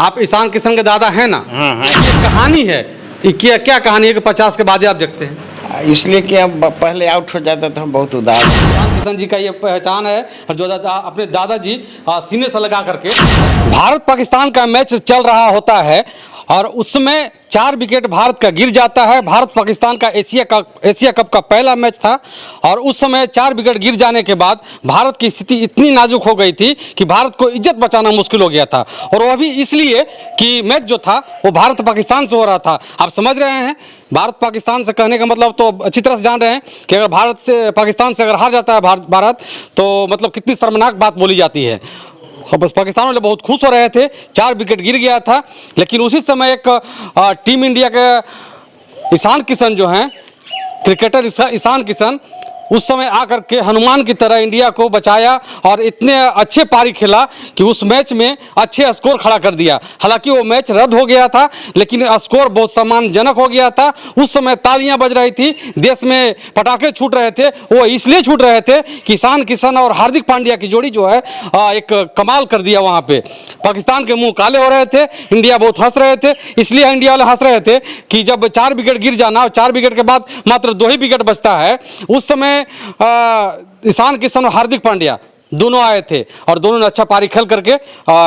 आप ईशान किशन के दादा हैं ना? हाँ हाँ। ये कहानी है, ये क्या कहानी है कि 50 के बाद ही आप देखते हैं? इसलिए कि हम पहले आउट हो जाता था, हम बहुत उदास। ईशान किशन जी का ये पहचान है, और जो अपने दादाजी सीने से लगा करके। भारत पाकिस्तान का मैच चल रहा होता है और उसमें 4 विकेट भारत का गिर जाता है। भारत पाकिस्तान का एशिया कप का पहला मैच था और उस समय 4 विकेट गिर जाने के बाद भारत की स्थिति इतनी नाजुक हो गई थी कि भारत को इज्जत बचाना मुश्किल हो गया था, और वह भी इसलिए कि मैच जो था वो भारत पाकिस्तान से हो रहा था। आप समझ रहे हैं, भारत पाकिस्तान से कहने का मतलब तो अच्छी तरह से जान रहे हैं कि अगर भारत से पाकिस्तान से अगर हार जाता है भारत तो मतलब कितनी शर्मनाक बात बोली जाती है। बस पाकिस्तान वाले बहुत खुश हो रहे थे, 4 विकेट गिर गया था। लेकिन उसी समय एक टीम इंडिया के ईशान किशन जो हैं, क्रिकेटर ईशान किशन, उस समय आकर के हनुमान की तरह इंडिया को बचाया और इतने अच्छे पारी खेला कि उस मैच में अच्छे स्कोर खड़ा कर दिया। हालांकि वो मैच रद्द हो गया था, लेकिन स्कोर बहुत सम्मानजनक हो गया था। उस समय तालियां बज रही थी, देश में पटाखे छूट रहे थे। वो इसलिए छूट रहे थे कि ईशान किशन और हार्दिक पांड्या की जोड़ी जो है एक कमाल कर दिया। वहाँ पे पाकिस्तान के मुंह काले हो रहे थे, इंडिया बहुत हंस रहे थे। इसलिए इंडिया वाले हंस रहे थे कि जब 4 विकेट गिर जाना और 4 विकेट के बाद मात्र 2 ही विकेट बचता है, उस समय ईशान किशन और हार्दिक पांड्या दोनों आए थे और दोनों ने अच्छा पारी खेल करके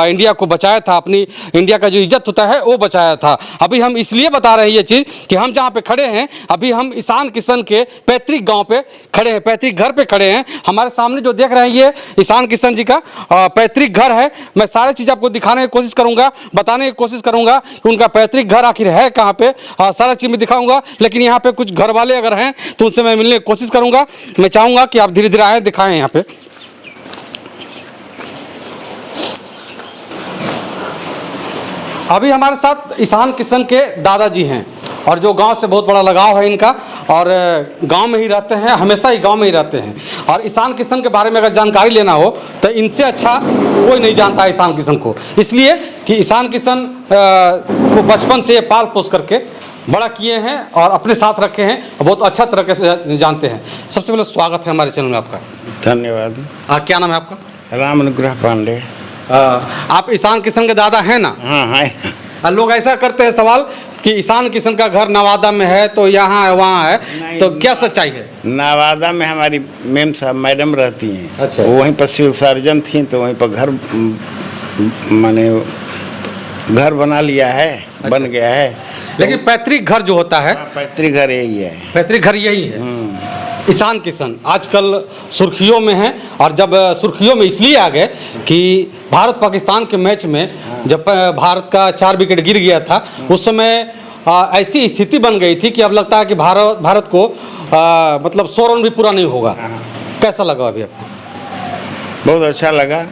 इंडिया को बचाया था। अपनी इंडिया का जो इज्जत होता है वो बचाया था। अभी हम इसलिए बता रहे हैं ये चीज़ कि हम जहाँ पे खड़े हैं, अभी हम ईशान किशन के पैतृक गांव पे खड़े हैं, पैतृक घर पे खड़े हैं। हमारे सामने जो देख रहे हैं ये ईशान किशन जी का पैतृक घर है। मैं सारी चीज़ आपको दिखाने की कोशिश करूँगा, बताने की कोशिश करूँगा कि उनका पैतृक घर आखिर है कहाँ पे, सारा चीज़ मैं दिखाऊँगा। लेकिन यहाँ पर कुछ घर वाले अगर हैं तो उनसे मैं मिलने की कोशिश करूँगा। मैं चाहूँगा कि आप धीरे धीरे आए, दिखाएँ यहाँ पे। अभी हमारे साथ ईशान किशन के दादाजी हैं और जो गांव से बहुत बड़ा लगाव है इनका, और गांव में ही रहते हैं, हमेशा ही गांव में ही रहते हैं। और ईशान किशन के बारे में अगर जानकारी लेना हो तो इनसे अच्छा कोई नहीं जानता ईशान किशन को, इसलिए कि ईशान किशन को बचपन से पाल पोस करके बड़ा किए हैं और अपने साथ रखे हैं, बहुत अच्छा तरीके से जानते हैं। सबसे पहले स्वागत है हमारे चैनल में आपका। धन्यवाद। क्या नाम है आपका? राम अनुग्रह पांडे। आप ईशान किशन के दादा हैं ना? हाँ हाँ। लोग ऐसा करते हैं सवाल कि ईशान किशन का घर नवादा में है तो यहाँ है वहाँ है, तो क्या सच्चाई है? नवादा में हमारी मेम साहब मैडम रहती हैं। अच्छा। वो वहीं पर सिविल सर्जन थी, तो वहीं पर घर माने घर बना लिया है। अच्छा। बन गया है। लेकिन पैतृक घर जो होता है, पैतृक घर यही है। पैतृक घर यही है। ईशान किशन आजकल सुर्खियों में है, और जब सुर्खियों में इसलिए आ गए कि भारत पाकिस्तान के मैच में जब भारत का 4 विकेट गिर गया था, उस समय ऐसी स्थिति बन गई थी कि अब लगता है कि भारत को मतलब 100 रन भी पूरा नहीं होगा। कैसा लगा अभी आपको? बहुत अच्छा लगा।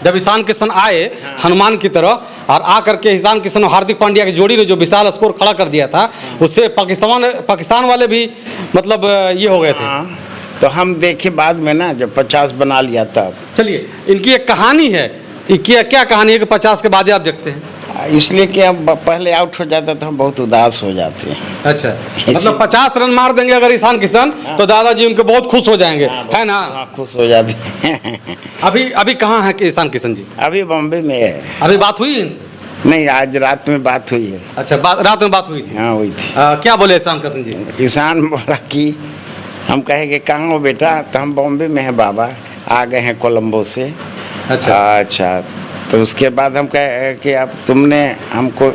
जब ईशान किशन आए हनुमान की तरह और आकर के ईशान किशन और हार्दिक पांड्या की जोड़ी ने जो विशाल स्कोर खड़ा कर दिया था, उससे पाकिस्तान वाले भी मतलब ये हो गए थे। तो हम देखे बाद में ना, जब 50 बना लिया तब। चलिए, इनकी एक कहानी है, क्या कहानी है कि 50 के बाद ही आप देखते हैं? इसलिए कि हम पहले आउट हो जाता था, हम बहुत उदास हो जाते हैं। अच्छा, मतलब 50 रन मार देंगे अगर ईशान किशन तो दादाजी उनके बहुत खुश हो जाएंगे, है ना? खुश हो जाते हैं। अभी कहाँ है कि ईशान किशन जी? अभी बॉम्बे में है। अभी बात हुई इनसे? नहीं, आज रात में बात हुई है। अच्छा, रात में बात हुई थी? हाँ, हुई थी। क्या बोले ईशान किशन जी? ईशान बोला कि हम कहे कि कहाँ हो बेटा, तो हम बॉम्बे में हैं बाबा, आ गए हैं कोलंबो से। अच्छा। तो उसके बाद हम कहे कि अब तुमने हमको,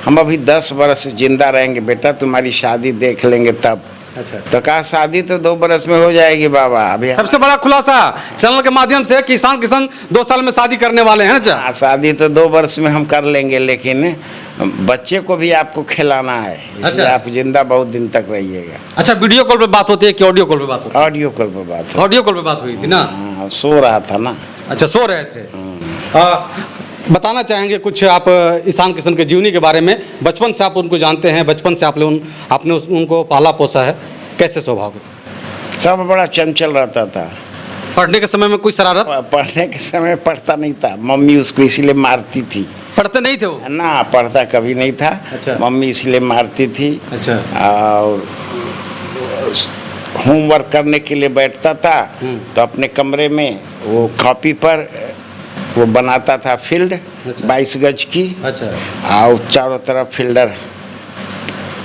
हम अभी 10 बरस जिंदा रहेंगे बेटा, तुम्हारी शादी देख लेंगे तब। अच्छा। तो कहा शादी तो 2 बरस में हो जाएगी बाबा। अभी सबसे बड़ा खुलासा चैनल के माध्यम से कि ईशान किशन 2 साल में शादी करने वाले हैं ना? शादी तो 2 वर्ष में हम कर लेंगे, लेकिन बच्चे को भी आपको खिलाना है। अच्छा। आप जिंदा बहुत दिन तक रहिएगा। अच्छा, वीडियो कॉल पे बात होती है कि ऑडियो कॉल पे बात होती है? ऑडियो कॉल पे बात। ऑडियो कॉल पे बात हुई थी ना? सो रहा था ना। अच्छा, सो रहे थे। बताना चाहेंगे कुछ आप ईशान किशन के जीवनी के बारे में? बचपन से आप उनको जानते हैं, बचपन से आपने उनको पाला पोसा है, कैसे स्वभाव? सब बड़ा चंचल रहता था। पढ़ने के समय में कोई शरारत? पढ़ने के समय पढ़ता नहीं था, मम्मी उसको इसीलिए मारती थी। पढ़ते नहीं थे वो? ना, पढ़ता कभी नहीं था। अच्छा। मम्मी इसलिए मारती थी। अच्छा। और होमवर्क करने के लिए बैठता था तो अपने कमरे में वो कॉपी पर वो बनाता था फील्ड, अच्छा। 22 गज की, अच्छा, और चारों तरफ फील्डर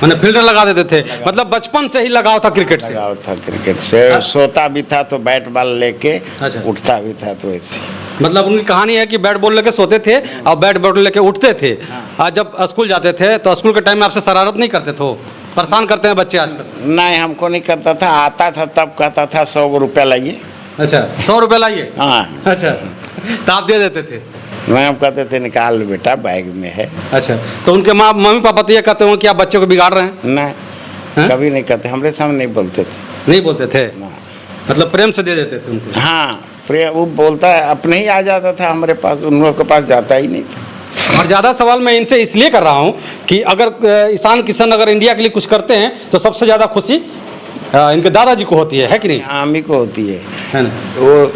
मैंने फिल्टर लगा देते थे, मतलब बचपन से ही लगाव था क्रिकेट से। लगाव था क्रिकेट से। सोता भी था तो बैट बॉल लेके, अच्छा। उठता भी था तो ऐसे। मतलब उनकी कहानी है कि बैट बॉल लेके सोते थे और बैट बॉल लेके उठते थे। आज जब स्कूल जाते थे तो स्कूल के टाइम में आपसे शरारत नहीं करते थे? परेशान करते हैं बच्चे आजकल। नहीं, हमको नहीं करता था, आता था तब कहता था 100 रुपया लाइए। अच्छा, 100 रुपये लाइए। हाँ, अच्छा, तो आप दे देते थे? मैं हम कहते थे निकाल लो बेटा, बैग में है। अच्छा, तो उनके मम्मी पापा तो ये कहते हो कि आप बच्चे को बिगाड़ रहे हैं? नहीं, हाँ? कभी नहीं कहते, हमरे सामने नहीं बोलते थे। नहीं बोलते थे, ना। मतलब प्रेम से दे देते थे उनको? हाँ, वो बोलता है, अपने ही आ जाता था हमारे पास, उन लोगों के पास जाता ही नहीं था। और ज़्यादा सवाल मैं इनसे इसलिए कर रहा हूँ कि अगर ईशान किशन अगर इंडिया के लिए कुछ करते हैं तो सबसे ज़्यादा खुशी इनके दादाजी को होती है कि नहीं? हम ही को होती है ना? वो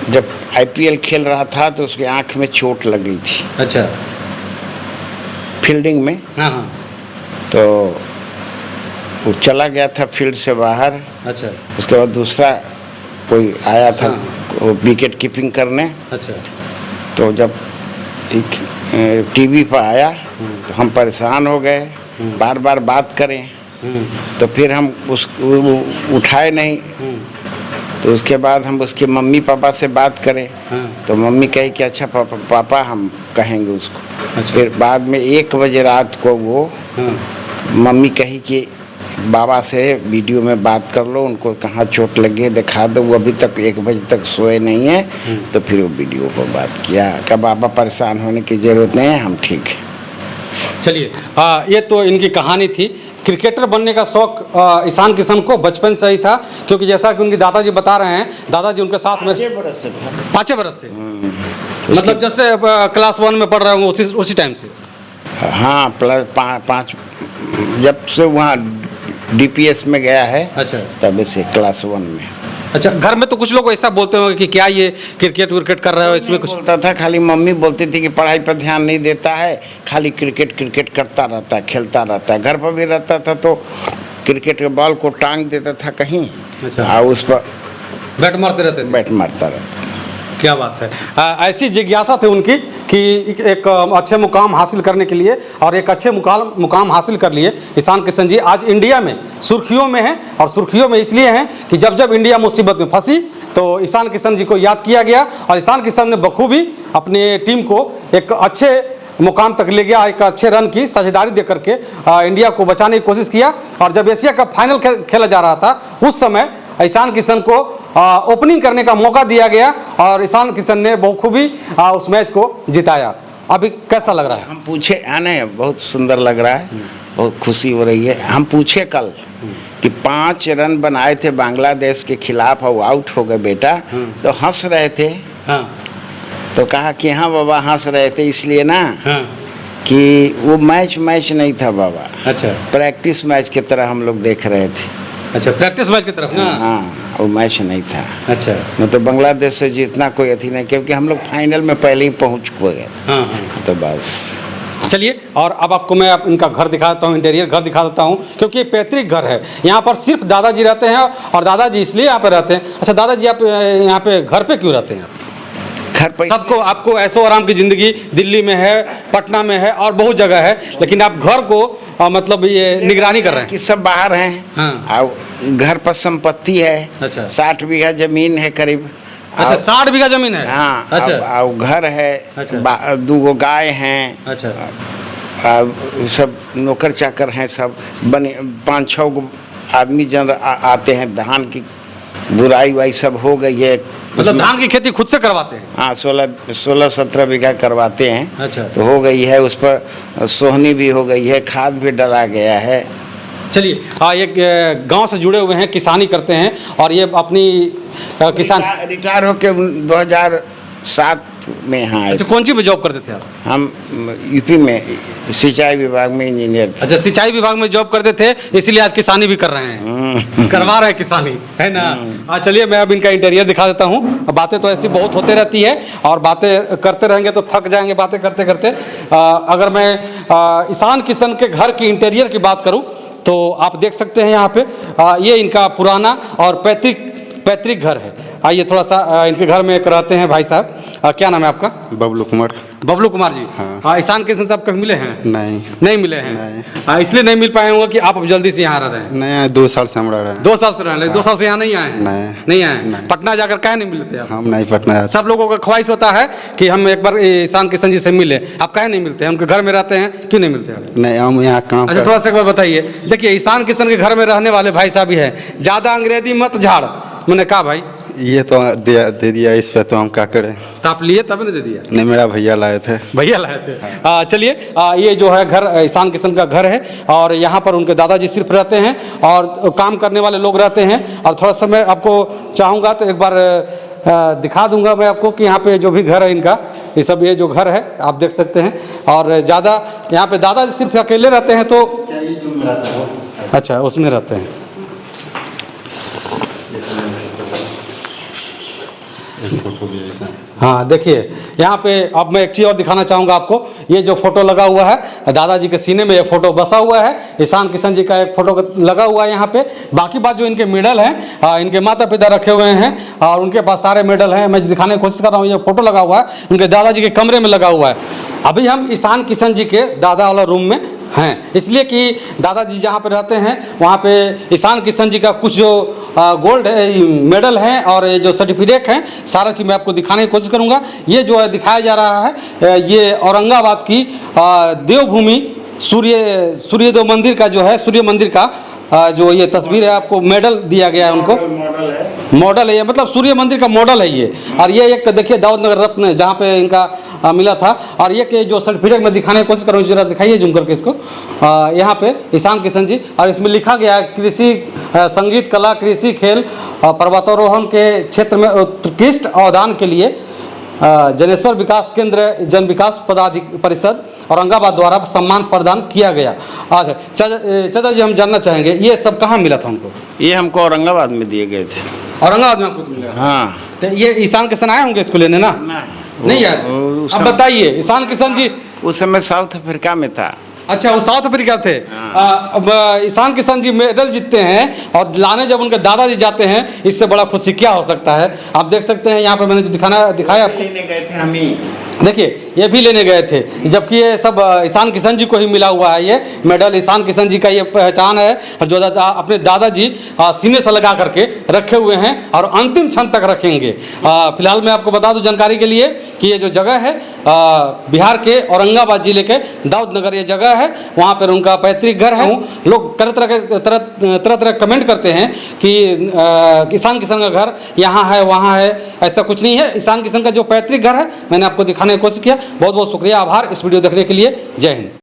जब IPL खेल रहा था तो उसके आंख में चोट लग गई थी। अच्छा, फील्डिंग में। हाँ हाँ, तो वो चला गया था फील्ड से बाहर। अच्छा उसके बाद दूसरा कोई आया था, हाँ। वो विकेट कीपिंग करने। अच्छा, तो जब TV पर आया तो हम परेशान हो गए, बार बार बात करें तो फिर हम वो उठाए नहीं। तो उसके बाद हम उसके मम्मी पापा से बात करें तो मम्मी कही कि अच्छा पापा हम कहेंगे उसको। अच्छा। फिर बाद में 1 बजे रात को वो मम्मी कही कि बाबा से वीडियो में बात कर लो, उनको कहाँ चोट लगी है दिखा दो। वो अभी तक 1 बजे तक सोए नहीं है। तो फिर वो वीडियो पर बात किया कि बाबा परेशान होने की ज़रूरत नहीं है, हम ठीक है। चलिए, ये तो इनकी कहानी थी। क्रिकेटर बनने का शौक ईशान किशन को बचपन से ही था, क्योंकि जैसा कि उनके दादाजी बता रहे हैं, दादाजी उनके साथ में 5 बरस से था। 5 बरस से, मतलब जब से क्लास 1 में पढ़ रहे हूँ उसी टाइम से? हाँ, प्लस 5 जब से वहाँ DPS में गया है। अच्छा, तब से क्लास 1 में। अच्छा, घर में तो कुछ लोग ऐसा बोलते होंगे कि क्या ये क्रिकेट विकेट कर रहे हो, इसमें कुछ? बोलता था, खाली मम्मी बोलती थी कि पढ़ाई पर ध्यान नहीं देता है, खाली क्रिकेट करता रहता है, खेलता रहता है। घर पर भी रहता था तो क्रिकेट के बॉल को टांग देता था कहीं। अच्छा, और उस पर बैट मारते रहते थे? बैट मारता रहता। क्या बात है। ऐसी जिज्ञासा थी उनकी कि एक अच्छे मुकाम हासिल करने के लिए, और एक अच्छे मुकाम हासिल कर लिए ईशान किशन जी आज इंडिया में सुर्खियों में हैं। और सुर्खियों में इसलिए हैं कि जब इंडिया मुसीबत में फंसी तो ईशान किशन जी को याद किया गया, और ईशान किशन ने बखूबी अपने टीम को एक अच्छे मुकाम तक ले गया, एक अच्छे रन की साझेदारी दे करके इंडिया को बचाने की कोशिश किया। और जब एशिया कप फाइनल खेला जा रहा था उस समय ईशान किशन को ओपनिंग करने का मौका दिया गया, और ईशान किशन ने बखूबी उस मैच को जिताया। अभी कैसा लग रहा है? हम पूछे आने, बहुत सुंदर लग रहा है, बहुत खुशी हो रही है। हम पूछे कल कि 5 रन बनाए थे बांग्लादेश के खिलाफ और आउट हो गए बेटा, तो हंस रहे थे। हाँ, तो कहा कि हाँ बाबा हंस रहे थे इसलिए ना हाँ, कि वो मैच नहीं था बाबा, अच्छा प्रैक्टिस मैच की तरह हम लोग देख रहे थे। अच्छा, प्रैक्टिस मैच की तरफ ना? हाँ, वो मैच नहीं था। अच्छा, मतलब बांग्लादेश से जितना कोई अथी नहीं, क्योंकि हम लोग फाइनल में पहले ही पहुंच गए थे। हाँ हाँ। तो बस चलिए, और अब आपको मैं इनका घर दिखा देता हूँ, इंटीरियर घर दिखा देता हूँ, क्योंकि ये पैतृक घर है। यहाँ पर सिर्फ दादाजी रहते हैं, और दादाजी इसलिए यहाँ पे रहते हैं। अच्छा दादाजी, आप यहाँ पे घर पे क्यों रहते हैं? घर पर सबको आपको ऐशो आराम की ज़िंदगी दिल्ली में है, पटना में है और बहुत जगह है, लेकिन आप घर को मतलब ये निगरानी कर रहे हैं कि सब बाहर हैं। हाँ। और घर पर संपत्ति है। अच्छा। 60 बीघा जमीन है करीब। अच्छा, 60 बीघा जमीन है? हाँ। अच्छा, और घर है। अच्छा। 2 गाय हैं। अच्छा, सब नौकर चाकर हैं, सब बने 5-6 आदमी जन आते हैं। धान की बुराई वाई सब हो गई है। मतलब धान की खेती खुद से करवाते हैं? हाँ, 16-17 बीघा करवाते हैं। अच्छा, तो हो गई है, उस पर सोहनी भी हो गई है, खाद भी डाला गया है। चलिए, ये गांव से जुड़े हुए हैं, किसानी करते हैं, और ये अपनी किसान रिटायर होके 2007 में यहाँ आए। अच्छा, कौन सी में जॉब करते थे आप? हम यूपी में सिंचाई विभाग में इंजीनियर थे। अच्छा, सिंचाई विभाग में जॉब करते थे, इसीलिए आज किसानी भी कर रहे हैं, करवा रहे हैं किसानी, है ना? चलिए, मैं अब इनका इंटीरियर दिखा देता हूँ। बातें तो ऐसी बहुत होते रहती है, और बातें करते रहेंगे तो थक जाएंगे बातें करते करते। अगर मैं ईशान किशन के घर की इंटीरियर की बात करूँ तो आप देख सकते हैं यहाँ पे ये इनका पुराना और पैतृक घर है। आइए थोड़ा सा इनके घर में एक रहते हैं भाई साहब। क्या नाम है आपका? बबलू कुमार। बबलू कुमार जी। हाँ। ईशान किशन साहब कभी मिले हैं? नहीं नहीं मिले हैं। नहीं। इसलिए नहीं मिल पाए होंगे कि आप अब जल्दी से यहाँ रह रहे हैं। नहीं, 2 साल से हम रह रहे हैं। 2 साल से रह रहे हैं, 2 साल से यहाँ नहीं आए हैं? नहीं आए हैं। नहीं। पटना जाकर काहे नहीं मिलते आप? हम नहीं पटना जाते। सब लोगों का ख्वाहिश होता है कि हम एक बार ईशान किशन जी से मिले, आप काहे नहीं मिलते हैं? उनके घर में रहते हैं, क्यों नहीं मिलते आप? नहीं, हम यहाँ काम अच्छा, थोड़ा सा एक बार बताइए। देखिए, ईशान किशन के घर में रहने वाले भाई साहब ही हैं, ज़्यादा अंग्रेजी मत झाड़। मैंने कहा भाई ये तो दे दिया, इस पे तो हम क्या करें। तो आप लिए तब नहीं दे दिया? नहीं, मेरा भैया लाए थे। भैया लाए थे। चलिए, ये जो है घर ईशान किशन का घर है और यहाँ पर उनके दादाजी सिर्फ रहते हैं और काम करने वाले लोग रहते हैं। और थोड़ा सा मैं आपको चाहूँगा तो एक बार दिखा दूंगा मैं आपको कि यहाँ पे जो भी घर है इनका, ये सब ये जो घर है आप देख सकते हैं। और ज़्यादा यहाँ पे दादाजी सिर्फ अकेले रहते हैं तो अच्छा उसमें रहते हैं। हाँ, देखिए यहाँ पे अब मैं एक चीज़ और दिखाना चाहूँगा आपको। ये जो फोटो लगा हुआ है दादाजी के सीने में, ये फोटो बसा हुआ है। ईशान किशन जी का एक फोटो लगा हुआ है यहाँ पे। बाकी बात जो इनके मेडल हैं, इनके माता पिता रखे हुए हैं और उनके पास सारे मेडल हैं। मैं दिखाने की कोशिश कर रहा हूँ। ये फोटो लगा हुआ है उनके दादाजी के कमरे में लगा हुआ है। अभी हम ईशान किशन जी के दादा वाला रूम में हैं, इसलिए कि दादाजी जहाँ पे रहते हैं वहाँ पे ईशान किशन जी का कुछ जो गोल्ड मेडल हैं और ये जो सर्टिफिकेट हैं, सारा चीज़ मैं आपको दिखाने की कोशिश करूँगा। ये जो है दिखाया जा रहा है, ये औरंगाबाद की देवभूमि सूर्यदेव मंदिर का जो है, सूर्य मंदिर का जो ये तस्वीर है, आपको मेडल दिया गया है उनको। मॉडल है ये, मतलब सूर्य मंदिर का मॉडल है ये। और ये एक देखिए दाऊद नगर रत्न जहाँ पे इनका मिला था। और ये कि जो सर्टिफिकेट में दिखाने की कोशिश करूँ, जरा दिखाइए जूम करके इसको। यहाँ पे ईशान किशन जी, और इसमें लिखा गया है कृषि, संगीत, कला, कृषि, खेल और पर्वतारोहण के क्षेत्र में उत्कृष्ट अवदान के लिए जनेश्वर विकास केंद्र जन विकास पदाधिकारी परिषद औरंगाबाद द्वारा सम्मान प्रदान किया गया। अच्छा चाचा जी, हम जानना चाहेंगे ये सब कहाँ मिला था उनको? ये हमको औरंगाबाद में दिए गए थे। औरंगाबाद में आपको मिला? हाँ। तो ये ईशान किशन आए होंगे इसको लेने ना? नहीं आए? अब बताइए, ईशान किशन जी उस समय साउथ अफ्रीका में था। अच्छा, वो साउथ अफ्रीका थे। अब ईशान किशन जी मेडल जीतते हैं और लाने जब उनके दादाजी जाते हैं, इससे बड़ा खुशी क्या हो सकता है? आप देख सकते हैं यहाँ पे मैंने जो दिखाया आपको। लेने गए थे हम ही। देखिए, ये भी लेने गए थे, जबकि ये सब ईशान किशन जी को ही मिला हुआ है। ये मेडल ईशान किशन जी का ये पहचान है, और जो अपने दादाजी सीने से लगा करके रखे हुए हैं और अंतिम क्षण तक रखेंगे। फिलहाल मैं आपको बता दूं जानकारी के लिए कि ये जो जगह है बिहार के औरंगाबाद जिले के दाऊद नगर ये जगह है, वहाँ पर उनका पैतृक घर है। लोग तरह तरह कमेंट करते हैं कि ईशान किशन का घर यहाँ है वहाँ है, ऐसा कुछ नहीं है। ईशान किशन का जो पैतृक घर है मैंने आपको दिखाने की कोशिश किया। बहुत बहुत शुक्रिया, आभार इस वीडियो देखने के लिए। जय हिंद।